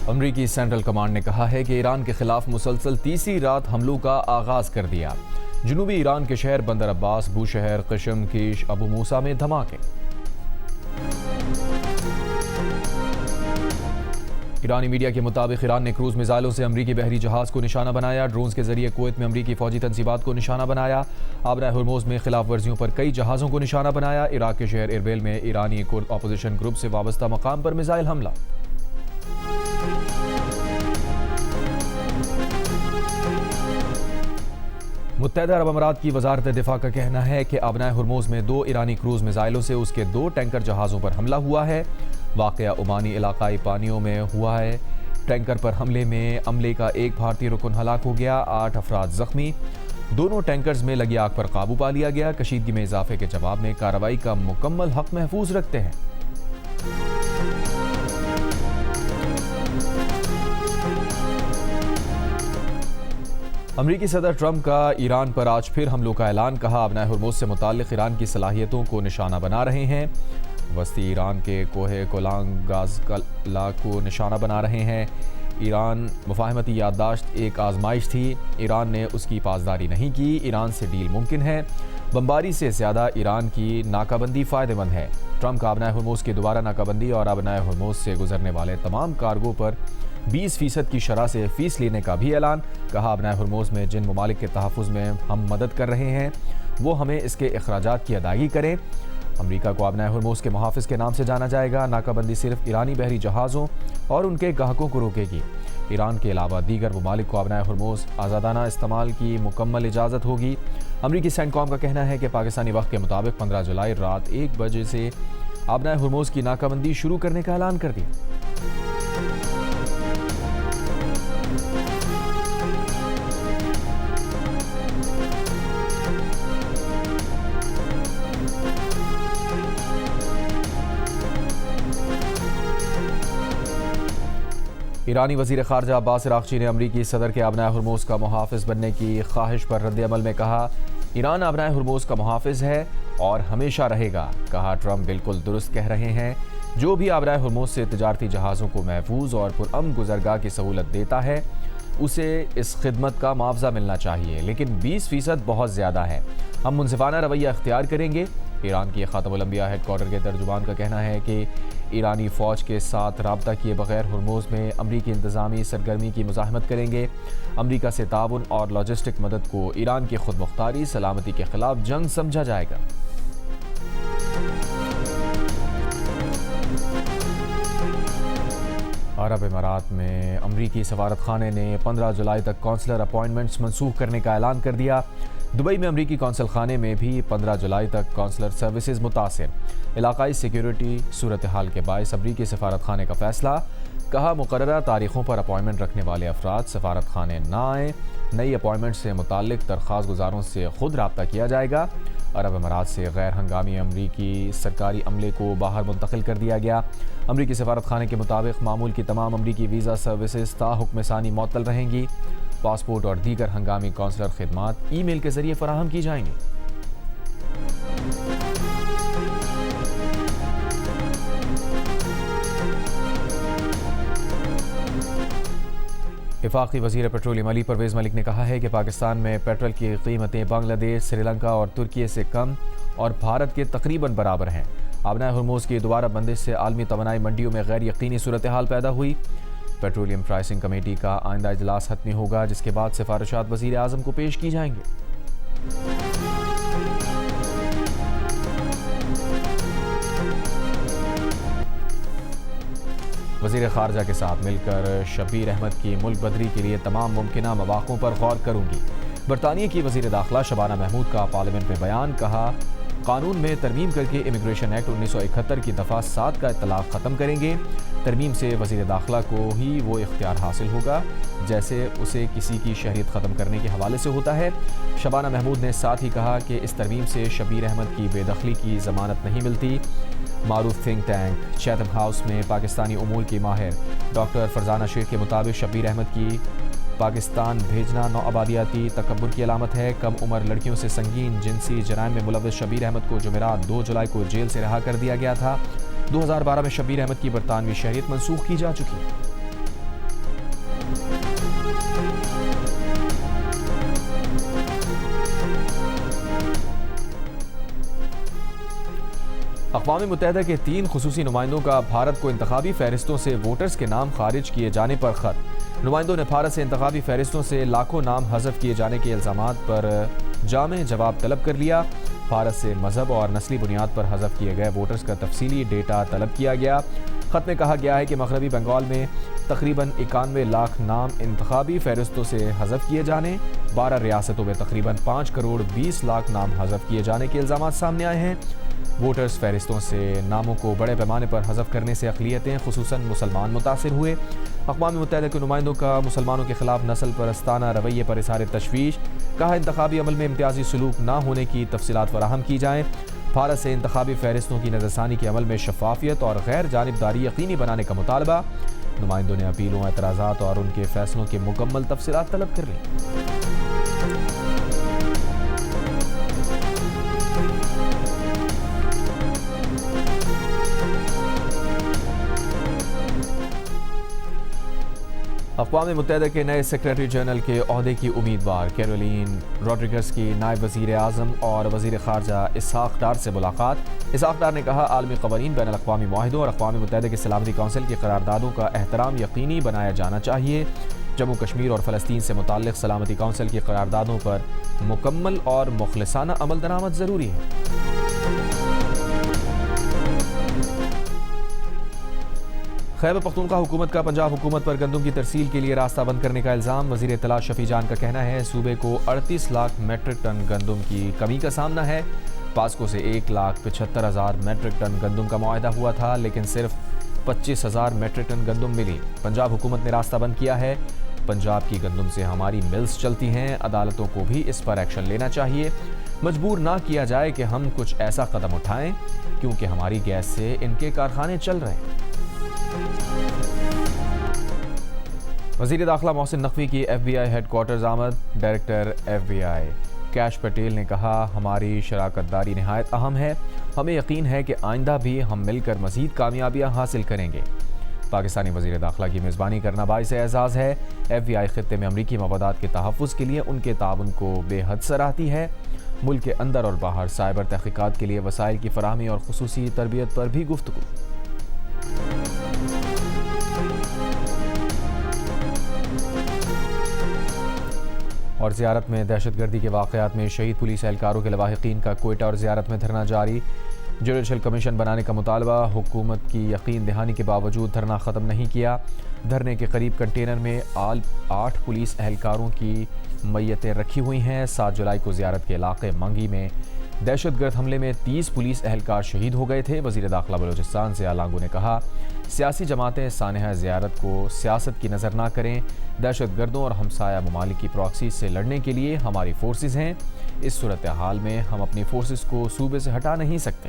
امریکی central command نے کہا ہے کہ ایران کے خلاف مسلسل تیسری رات حملوں کا آغاز کر دیا۔ جنوبی ایران کے شہر بندر عباس، بوشہر، قشم، کیش، ابو موسیٰ میں دھماکے۔ ایرانی میڈیا کے مطابق ایران نے کروز میزائلوں سے امریکی بحری جہاز کو نشانہ بنایا۔ ڈرونز کے ذریعے کویت میں امریکی فوجی تنصیبات کو نشانہ بنایا۔ آبرائے ہرموز میں خلاف ورزیوں پر کئی جہازوں کو نشانہ بنایا۔ عراق کے شہر اربیل میں ایرانی کرد اپوزیشن گروپ سے وابستہ مقام پر میزائل حملہ۔ متحدہ عرب امارات کی وزارت دفاع کا کہنا ہے کہ آبنائے ہرموز میں 2 ایرانی کروز میزائلوں سے اس کے 2 ٹینکر جہازوں پر حملہ ہوا ہے۔ واقعہ عمانی علاقائی پانیوں میں ہوا ہے۔ ٹینکر پر حملے میں عملے کا ایک بھارتی رکن ہلاک ہو گیا، 8 افراد زخمی۔ دونوں ٹینکرز میں لگی آگ پر قابو پا لیا گیا۔ کشیدگی میں اضافے کے جواب میں کارروائی کا مکمل حق محفوظ رکھتے ہیں۔ امریکی صدر ٹرمپ کا ایران پر آج پھر حملوں کا اعلان، کہا آبنائے ہرموز سے متعلق ایران کی صلاحیتوں کو نشانہ بنا رہے ہیں۔ وسطی ایران کے کوہ کولانگ گاز کلا کو نشانہ بنا رہے ہیں۔ ایران مفاہمتی یادداشت ایک آزمائش تھی، ایران نے اس کی پاسداری نہیں کی۔ ایران سے ڈیل ممکن ہے، بمباری سے زیادہ ایران کی ناکہ بندی فائدہ مند ہے۔ ٹرمپ کا آبنائے ہرموز کی دوبارہ ناکہ بندی اور آبنائے ہرموز سے گزرنے والے تمام کارگو پر 20% کی شرح سے فیس لینے کا بھی اعلان، کہا آبنائے ہرموز میں جن ممالک کے تحفظ میں ہم مدد کر رہے ہیں وہ ہمیں اس کے اخراجات کی ادائیگی کریں۔ امریکہ کو آبنائے ہرموز کے محافظ کے نام سے جانا جائے گا۔ ناکہ بندی صرف ایرانی بحری جہازوں اور ان کے گاہکوں کو روکے گی۔ ایران کے علاوہ دیگر ممالک کو آبنائے ہرموز آزادانہ استعمال کی مکمل اجازت ہوگی۔ امریکی سینٹ کام کا کہنا ہے کہ پاکستانی وقت کے مطابق 15 جولائی رات 1 بجے سے آبنائے ہرموز کی ناکہ بندی شروع کرنے کا اعلان کر دیا۔ ایرانی وزیر خارجہ عباس عراقچی نے امریکی صدر کے آبنائے ہرموز کا محافظ بننے کی خواہش پر رد عمل میں کہا، ایران آبنائے ہرموز کا محافظ ہے اور ہمیشہ رہے گا۔ کہا ٹرمپ بالکل درست کہہ رہے ہیں، جو بھی آبنائے ہرموز سے تجارتی جہازوں کو محفوظ اور پرامن گزرگاہ کی سہولت دیتا ہے اسے اس خدمت کا معاوضہ ملنا چاہیے، لیکن 20% بہت زیادہ ہے۔ ہم منصفانہ رویہ اختیار کریں گے۔ ایران کی خاتم الانبیاء ہیڈ کوارٹر کے ترجمان کا کہنا ہے کہ ایرانی فوج کے ساتھ رابطہ کیے بغیر ہرموز میں امریکی انتظامی سرگرمی کی مزاحمت کریں گے۔ امریکہ سے تعاون اور لاجسٹک مدد کو ایران کی خود مختاری سلامتی کے خلاف جنگ سمجھا جائے گا۔ عرب امارات میں امریکی سفارت خانے نے 15 جولائی تک کونسلر اپائنٹمنٹس منسوخ کرنے کا اعلان کر دیا۔ دبئی میں امریکی کونسل خانے میں بھی 15 جولائی تک کونسلر سروسز متاثر۔ علاقائی سیکیورٹی صورتحال کے باعث امریکی سفارت خانے کا فیصلہ، کہا مقررہ تاریخوں پر اپائنٹمنٹ رکھنے والے افراد سفارت خانے نہ آئیں۔ نئی اپائنٹمنٹ سے متعلق درخواست گزاروں سے خود رابطہ کیا جائے گا۔ عرب امارات سے غیر ہنگامی امریکی سرکاری عملے کو باہر منتقل کر دیا گیا۔ امریکی سفارت خانے کے مطابق معمول کی تمام امریکی ویزا سروسز تا حکم ثانی معطل رہیں گی۔ پاسپورٹ اور دیگر ہنگامی کونسلر خدمات ای میل کے ذریعے فراہم کی جائیں گی۔ وفاقی وزیر پیٹرولیم علی پرویز ملک نے کہا ہے کہ پاکستان میں پیٹرول کی قیمتیں بنگلہ دیش، سری لنکا اور ترکی سے کم اور بھارت کے تقریباً برابر ہیں۔ آبنائے ہرموز کی دوبارہ بندش سے عالمی توانائی منڈیوں میں غیر یقینی صورتحال پیدا ہوئی۔ پیٹرولیم پرائسنگ کمیٹی کا آئندہ اجلاس حتمی ہوگا، جس کے بعد سفارشات وزیر اعظم کو پیش کی جائیں گے۔ وزیر خارجہ کے ساتھ مل کر شبیر احمد کی ملک بدری کے لیے تمام ممکنہ مواقعوں پر غور کروں گی۔ برطانیہ کی وزیر داخلہ شبانہ محمود کا پارلیمنٹ میں بیان، کہا قانون میں ترمیم کر کے امیگریشن ایکٹ 1971 کی دفعہ 7 کا اطلاق ختم کریں گے۔ ترمیم سے وزیر داخلہ کو ہی وہ اختیار حاصل ہوگا جیسے اسے کسی کی شہریت ختم کرنے کے حوالے سے ہوتا ہے۔ شبانہ محمود نے ساتھ ہی کہا کہ اس ترمیم سے شبیر احمد کی بے دخلی کی ضمانت نہیں ملتی۔ معروف تھنک ٹینک چیتھم ہاؤس میں پاکستانی امور کی ماہر ڈاکٹر فرزانہ شیخ کے مطابق شبیر احمد کی پاکستان بھیجنا نوآبادیاتی تکبر کی علامت ہے۔ کم عمر لڑکیوں سے سنگین جنسی جرائم میں ملوث شبیر احمد کو جمعرات 2 جولائی کو جیل سے رہا کر دیا گیا تھا۔ 2012 میں شبیر احمد کی برطانوی شہریت منسوخ کی جا چکی ہے۔ اقوام متحدہ کے 3 خصوصی نمائندوں کا بھارت کو انتخابی فہرستوں سے ووٹرز کے نام خارج کیے جانے پر خط۔ نمائندوں نے بھارت سے انتخابی فہرستوں سے لاکھوں نام حذف کیے جانے کے الزامات پر جامع جواب طلب کر لیا۔ بھارت سے مذہب اور نسلی بنیاد پر حذف کیے گئے ووٹرز کا تفصیلی ڈیٹا طلب کیا گیا۔ خط میں کہا گیا ہے کہ مغربی بنگال میں تقریباً 91 لاکھ نام انتخابی فہرستوں سے حذف کیے جانے، 12 ریاستوں میں تقریباً 5 کروڑ 20 لاکھ نام حذف کیے جانے کے الزامات سامنے آئے ہیں۔ ووٹرز فہرستوں سے ناموں کو بڑے پیمانے پر حذف کرنے سے اقلیتیں خصوصاً مسلمان متاثر ہوئے۔ اقوام متحدہ کے نمائندوں کا مسلمانوں کے خلاف نسل پرستانہ رویے پر اظہار تشویش، کہا انتخابی عمل میں امتیازی سلوک نہ ہونے کی تفصیلات فراہم کی جائیں۔ بھارت سے انتخابی فہرستوں کی نظرثانی کے عمل میں شفافیت اور غیر جانبداری یقینی بنانے کا مطالبہ۔ نمائندوں نے اپیلوں، اعتراضات اور ان کے فیصلوں کی مکمل تفصیلات طلب کر لیں۔ اقوام متحدہ کے نئے سیکریٹری جنرل کے عہدے کی امیدوار کیرولین روڈریگز کی نائب وزیر اعظم اور وزیر خارجہ اسحاق ڈار سے ملاقات۔ اسحاق ڈار نے کہا عالمی قوانین، بین الاقوامی معاہدوں اور اقوام متحدہ کی سلامتی کونسل کی قراردادوں کا احترام یقینی بنایا جانا چاہیے۔ جموں کشمیر اور فلسطین سے متعلق سلامتی کونسل کی قراردادوں پر مکمل اور مخلصانہ عمل درآمد ضروری ہے۔ خیبر پختونخوا حکومت کا پنجاب حکومت پر گندم کی ترسیل کے لیے راستہ بند کرنے کا الزام۔ وزیر اطلاع شفیع جان کا کہنا ہے صوبے کو 38 لاکھ میٹرک ٹن گندم کی کمی کا سامنا ہے۔ پاسکو سے 1,75,000 میٹرک ٹن گندم کا معاہدہ ہوا تھا، لیکن صرف 25,000 میٹرک ٹن گندم ملی۔ پنجاب حکومت نے راستہ بند کیا ہے۔ پنجاب کی گندم سے ہماری ملز چلتی ہیں، عدالتوں کو بھی اس پر ایکشن لینا چاہیے۔ مجبور نہ کیا جائے کہ ہم کچھ ایسا قدم اٹھائیں کیونکہ ہماری گیس سے ان کے کارخانے چل رہے ہیں۔ وزیر داخلہ محسن نقوی کی F B I headquarters آمد۔ Director F B I Kash Patel نے کہا ہماری شراکت داری نہایت اہم ہے، ہمیں یقین ہے کہ آئندہ بھی ہم مل کر مزید کامیابیاں حاصل کریں گے۔ پاکستانی وزیر داخلہ کی میزبانی کرنا باعث اعزاز ہے۔ ایف بی آئی خطے میں امریکی مفادات کے تحفظ کے لیے ان کے تعاون کو بے حد سراہتی ہے۔ ملک کے اندر اور باہر سائبر تحقیقات کے لیے وسائل کی فراہمی اور خصوصی تربیت پر بھی گفتگو۔ اور زیارت میں دہشت گردی کے واقعات میں شہید پولیس اہلکاروں کے لواحقین کا کوئٹہ اور زیارت میں دھرنا جاری۔ جوڈیشل کمیشن بنانے کا مطالبہ، حکومت کی یقین دہانی کے باوجود دھرنا ختم نہیں کیا۔ دھرنے کے قریب کنٹینر میں 8 پولیس اہلکاروں کی میتیں رکھی ہوئی ہیں۔ 7 جولائی کو زیارت کے علاقے منگی میں دہشت گرد حملے میں 30 پولیس اہلکار شہید ہو گئے تھے۔ وزیر داخلہ بلوچستان ضیاء لانگو نے کہا سیاسی جماعتیں سانحہ زیارت کو سیاست کی نظر نہ کریں، دہشت گردوں اور ہمسایہ ممالک کی پراکسی سے لڑنے کے لیے ہماری فورسز ہیں، اس صورتحال میں ہم اپنی فورسز کو صوبے سے ہٹا نہیں سکتے۔